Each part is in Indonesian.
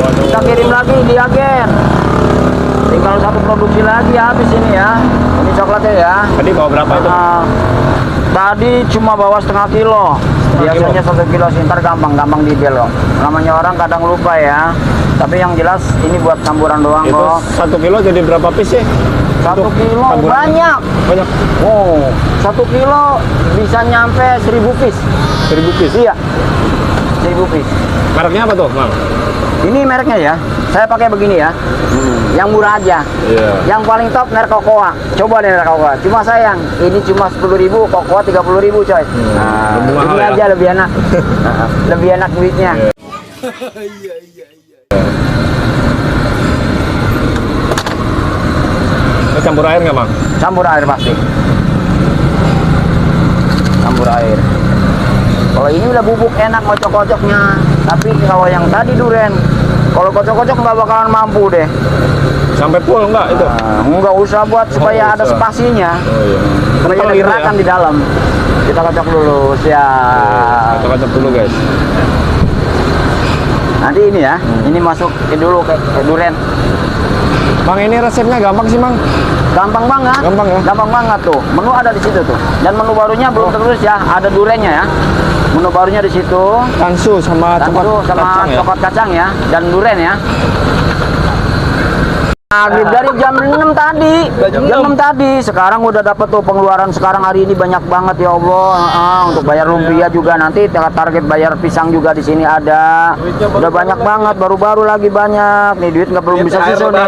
Waduh. Kita kirim lagi di agen. Tinggal satu produksi lagi habis ini ya. Ini coklatnya ya. Tadi bawa berapa itu? Tadi cuma bawa setengah kilo. Biasanya 1 kilo sih, ntar gampang di belo. Namanya orang kadang lupa ya. Tapi yang jelas ini buat campuran doang Itu kok. 1 kilo jadi berapa piece sih? 1 kilo campuran. banyak. Banyak. Oh, 1 kilo bisa nyampe 1000 piece. 1000 piece. Iya, 1000 piece. Mereknya apa tuh, Mang? Ini mereknya ya. Saya pakai begini ya. Yang murah aja. Iya. Yang paling top merek Cocoa. Coba deh merek Cocoa. Cuma sayang, ini cuma 10.000, Cocoa 30.000 coy. Nah, lebih mahal ini ya? aja lebih enak. Lebih enak duitnya. Ini campur air nggak, Mang? Campur air pasti. Campur air. Kalau ini udah bubuk enak kocok-kocoknya. Tapi kalau yang tadi duren, kalau kocok-kocok nggak bakalan mampu deh. Sampai full nggak itu? Nggak usah buat supaya ada usah. spasinya. Oh iya. Supaya Kental ada gitu gerakan ya? di dalam. Kita kocok dulu, siap. Kocok-kocok dulu, guys. Nanti ini ya, ini masuk dulu ke duren. Mang, ini resepnya gampang sih, Mang. Gampang banget. Gampang ya? Gampang banget tuh. Menu ada di situ tuh. Dan menu barunya belum terus ya, ada durennya ya. Menu barunya di situ. Tansu sama coklat Tansu sama kacang ya? coklat kacang ya, dan duren ya. Nah, dari jam 6 tadi, jam 6 tadi, sekarang udah dapat tuh pengeluaran sekarang hari ini banyak banget ya Allah. Untuk bayar lumpia juga nanti target bayar pisang juga di sini ada. Udah banyak banget, baru-baru lagi banyak. Nih duit nggak belum bisa susun nih.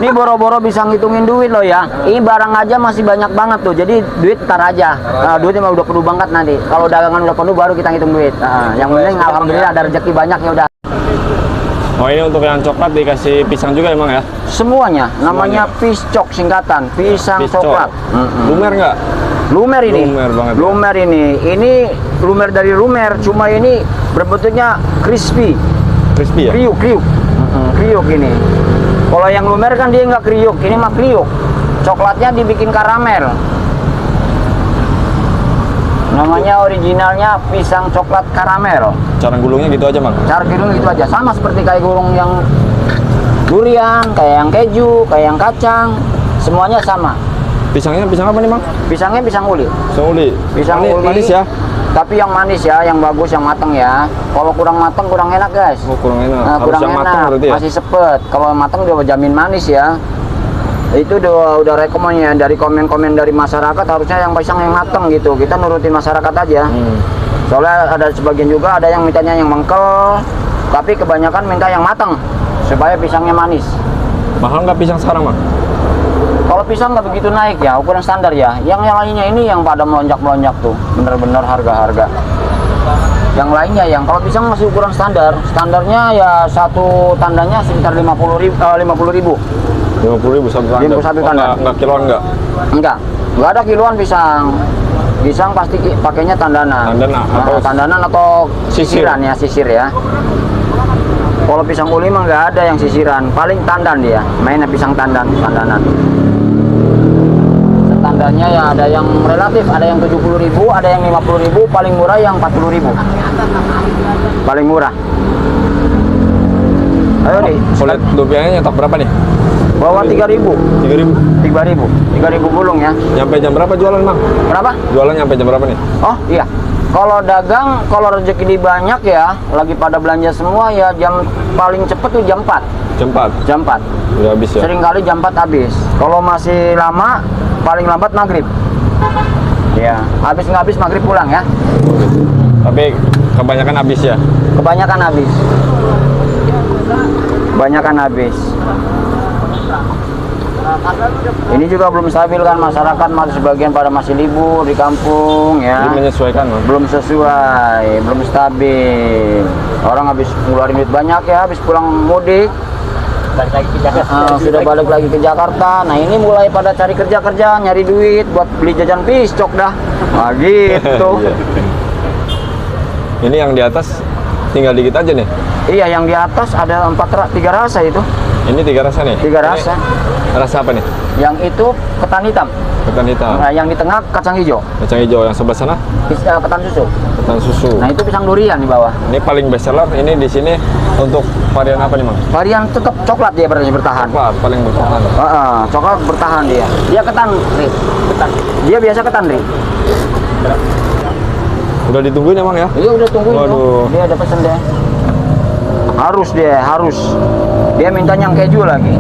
Nih boro-boro bisa ngitungin duit loh ya. Ini barang aja masih banyak banget tuh. Jadi duit tar aja. Duitnya udah penuh banget nanti. Kalau dagangan udah penuh baru kita ngitung duit. Yang penting alhamdulillah ada rezeki banyak ya udah. Oh, ini untuk yang coklat dikasih pisang juga emang ya? Semuanya, namanya piscok singkatan, pisang Piscok. coklat. Lumer nggak? Lumer ini. Lumer banget ya. Lumer ini. Ini lumer dari lumer, cuma ini berbentuknya crispy. Crispy ya? Kriuk, kriuk. Kriuk ini. Kalau yang lumer kan dia nggak kriuk, ini mah kriuk. Coklatnya dibikin karamel. Namanya originalnya pisang coklat karamel. Cara gulungnya gitu aja, Mang? Cara gulung gitu aja, sama seperti kayak gulung yang durian, kayak yang keju, kayak yang kacang, semuanya sama. Pisangnya pisang apa nih, Mang? Pisangnya pisang uli. Pisang uli. Pisang uli Manis ya? Tapi yang manis ya, yang bagus, yang matang ya. Kalau kurang matang kurang enak guys. Oh, kurang enak. Nah, Harus kurang yang enak, matang berarti ya? masih sepet. Kalau matang dia jamin manis ya. Itu udah rekomendnya dari komen-komen dari masyarakat, harusnya yang pisang yang matang gitu. Kita nurutin masyarakat aja. Soalnya ada sebagian juga ada yang mintanya yang mengkel, tapi kebanyakan minta yang matang supaya pisangnya manis. Mahal nggak pisang sekarang, Mang? Kalau pisang nggak begitu naik ya, ukuran standar ya. Yang lainnya ini yang pada melonjak-melonjak tuh, bener-bener harga-harga. Yang lainnya yang kalau pisang masih ukuran standar, standarnya ya satu tandanya sekitar 50.000. 50.000 satu tanda. Satu tanda. Nggak kiloan nggak? Enggak ada kiloan pisang. Pisang pasti pakainya tandanan. Tandanan atau sisiran ya, sisir ya. Kalau pisang uli mah nggak ada yang sisiran, paling tandan dia. Mainnya pisang tandanan. Tandanya ya ada yang relatif, ada yang 70.000, ada yang 50.000, paling murah yang 40.000. Paling murah. Ayo nih, Kulit lupianya nyetok berapa nih? bawa 3.000. 3.000. 3.000 gulung ya. Nyampe jam berapa jualan, Mang? Berapa? Jualan nyampe jam berapa nih? Oh iya, kalau dagang, kalau rezeki banyak ya, lagi pada belanja semua ya, jam paling cepet tuh jam 4. Jam 4? Jam 4. Udah habis ya? Seringkali jam 4 habis. Kalau masih lama, paling lambat maghrib. Ya, habis nggak habis maghrib pulang ya. Tapi kebanyakan habis ya? Kebanyakan habis. Kebanyakan habis. Ini juga belum stabil kan, masyarakat masih sebagian pada masih libur di kampung ya. Jadi menyesuaikan, Mang? Belum sesuai, belum stabil. Orang habis ngeluarin duit banyak ya, habis pulang mudik. Balik lagi ke Jakarta. Sudah balik lagi ke Jakarta. Nah ini mulai pada cari kerja-kerja, nyari duit buat beli jajan piscok dah. Nah gitu. Ini yang di atas tinggal dikit aja nih? Iya, yang di atas ada 3 rasa itu. Ini 3 rasa nih? 3 rasa. Rasa apa nih? Yang itu ketan hitam. Ketan hitam. Nah, yang di tengah kacang hijau. Kacang hijau. Yang sebelah sana? Ketan susu. Ketan susu. Nah, itu pisang durian di bawah. Ini paling best seller. Ini di sini untuk varian apa nih, Mang? Varian tetap coklat dia bertahan. Coklat paling bertahan. Coklat bertahan dia. Dia ketan, Ri. Ketan. Dia biasa ketan, Ri. Udah ditungguin emang ya? Iya, udah tungguin tuh. Waduh. Dia ada pesen deh. Harus. Dia mintanya yang keju lagi.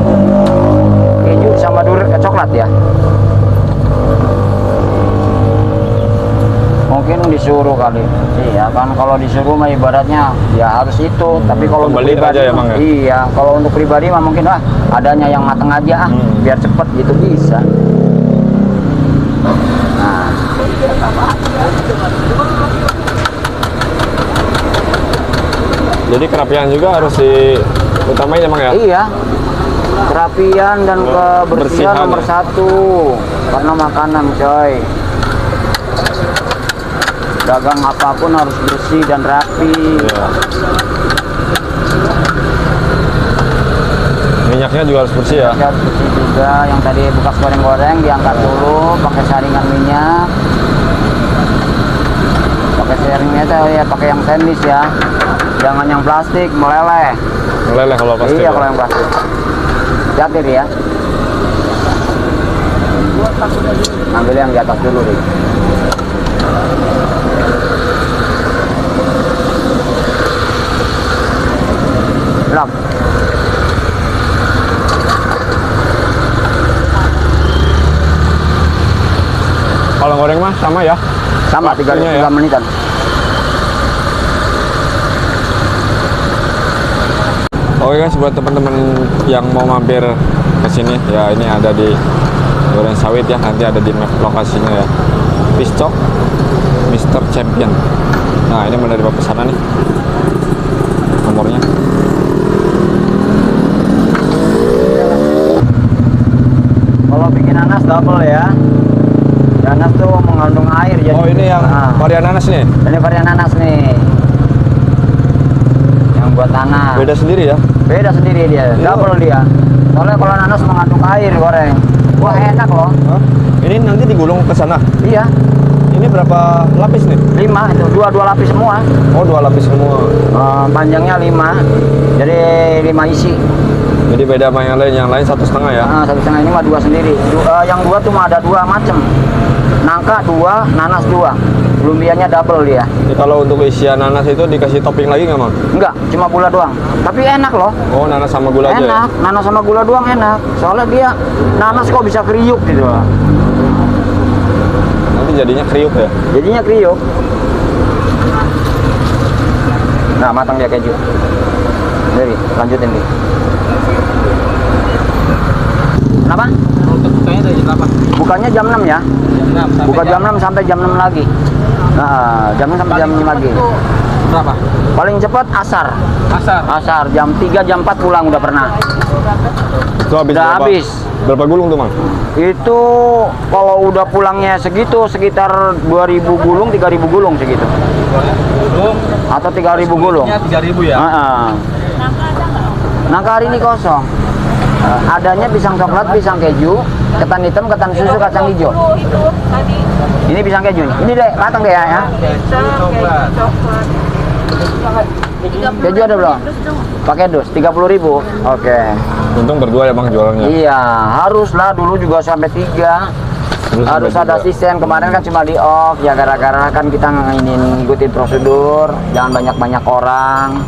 Keju sama coklat ya. Mungkin disuruh kali. Iya kan, kalau disuruh mah ibaratnya ya harus itu. Tapi kalau untuk Kembali pribadi, aja ya, Mang, ya? Iya, kalau untuk pribadi mah mungkin adanya yang mateng aja biar cepet gitu bisa. Nah, Jadi kerapian juga harus diutamain emang ya? iya. Kerapian dan kebersihan Bersihan nomor ya. 1 karena makanan, coy. Dagang apapun harus bersih dan rapi. Iya. Minyaknya juga harus bersih ya? Harus bersih juga. Yang tadi bekas goreng-goreng diangkat dulu pakai saringan minyak. Pakai saringnya itu ya pakai yang stainless ya. Jangan yang plastik, meleleh. Meleleh kalau pasti. Iya, ya? kalau yang plastik. Hati ya. Ambil yang di atas dulu deh. Belum. Kalau goreng mah sama ya? Sama 3 Waktunya ya? menitan. Oke guys, buat teman-teman yang mau mampir ke sini ya, ini ada di Duren Sawit ya, nanti ada di map lokasinya ya. Piscok Mr. Champion. Nah, ini menerima pesanan nih. Nomornya. Kalau bikin nanas double ya. Nanas tuh mengandung air jadi. Oh, ini yang varian nanas nih. Ini varian nanas nih. Yang buat nanas. Beda sendiri ya. Beda sendiri dia, double dia. Soalnya kalau nanas mengandung air goreng. Wah, enak loh. Hah? Ini nanti digulung ke sana. Iya, Ini berapa lapis nih? 5 itu, dua lapis semua. Oh, 2 lapis semua. Panjangnya 5. Jadi 5 isi. Jadi beda sama yang lain 1,5 ya. 1,5 ini mah 2 sendiri. Yang 2 cuma ada 2 macam. Nangka 2, nanas 2. Lumpianya double dia. Ini kalau untuk isian nanas itu dikasih topping lagi nggak, Mang? Enggak, cuma gula doang. Tapi enak loh. Oh, nanas sama gula aja ya? Enak, nanas sama gula doang enak. Soalnya dia nanas kok bisa kriuk gitu loh. Nanti jadinya kriuk ya? Jadinya kriuk. Nah, matang dia keju. Jadi, lanjutin nih. Kenapa? Bukanya dari jam berapa? Bukanya jam 6 ya. Jam 6 sampai Buka jam 6 sampai jam 6 lagi. Nah, jam 6 sampai jam 6 lagi. Itu berapa? Paling cepat asar. Asar. Asar jam 3 jam 4 pulang udah pernah. Itu habis Udah berapa? habis. Berapa gulung tuh, Mang? Itu kalau udah pulangnya segitu sekitar 2000 gulung, 3000 gulung segitu. Gulung. Atau 3000 gulung. 3.000 ya? Nangka hari ini kosong. Adanya pisang coklat, pisang keju, ketan hitam, ketan susu, kacang hijau. Itu tadi Ini pisang keju nih. Ini deh, matang deh ya. Coklat. coklat. Keju ada belum? Pakai dus, 30.000. Oke. Untung berdua ya, Bang, jualannya. Iya, haruslah dulu juga sampai 3. Harus sampai ada 3. asisten. Kemarin kan cuma di off ya gara-gara kan kita ngikutin prosedur, jangan banyak-banyak orang.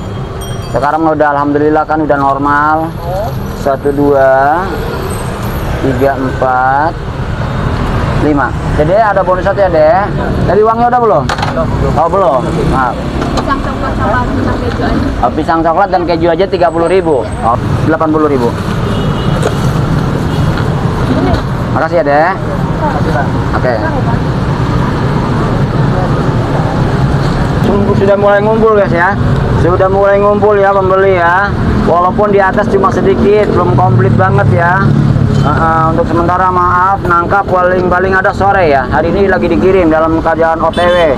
Sekarang udah alhamdulillah kan udah normal. 1 2 3 4 5. Jadi ada bonus satu ya, Dek. Dari uangnya udah belum? Oh, belum. Maaf. Pisang coklat sama pisang keju aja. Pisang coklat dan keju aja 30.000. Oh, 80.000. Makasih ya, Dek. Oke. Sudah mulai ngumpul guys ya. Sudah mulai ngumpul ya pembeli ya. Walaupun di atas cuma sedikit, belum komplit banget ya. Untuk sementara maaf, nangka paling ada sore ya. Hari ini lagi dikirim dalam keadaan OTW.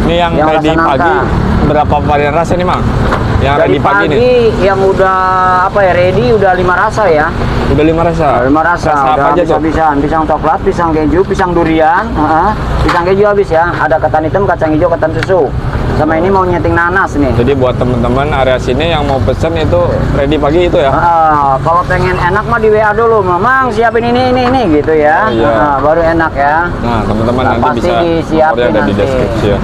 Ini yang Yang tadi rasa nangka. pagi berapa varian rasa nih, Mang? Yang Dari ready pagi nih. yang udah apa ya ready udah 5 rasa ya. Udah 5 rasa. 5 rasa. Apa Udah aja tuh? bisa-bisaan. Pisang coklat, pisang keju, pisang durian, pisang keju habis ya. Ada ketan hitam, kacang hijau, ketan susu. Sama ini mau nyeting nanas nih. Jadi buat teman-teman area sini yang mau pesen itu ready pagi itu ya. Kalau pengen enak mah di WA dulu, Mamang siapin ini gitu ya. Oh, iya. Baru enak ya. Nah, teman-teman Nah, nanti pasti bisa disiapin nomornya ada di nanti. deskripsi ya.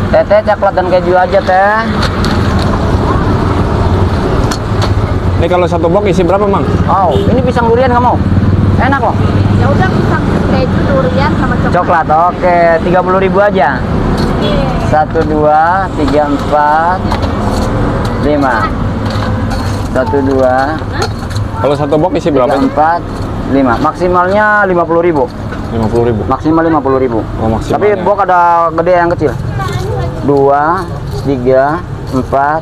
Teh coklat dan keju aja teh. Ini kalau satu box isi berapa, Mang? Oh, ini pisang durian kamu? Enak loh. Ya udah pisang keju durian sama coklat. Coklat, oke, 30.000 aja. 1, 2, 3, 4, 5. 1, 2, Kalau satu box isi 3, berapa? 4, 5. Maksimalnya 50.000. 50.000. Maksimal 50.000. Oh, maksimalnya. Tapi box ada gede yang kecil. 2, 3, 4,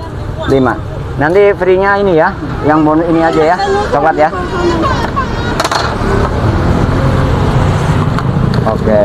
5. Nanti free-nya ini ya, yang bonus ini aja ya, coklat ya. Oke.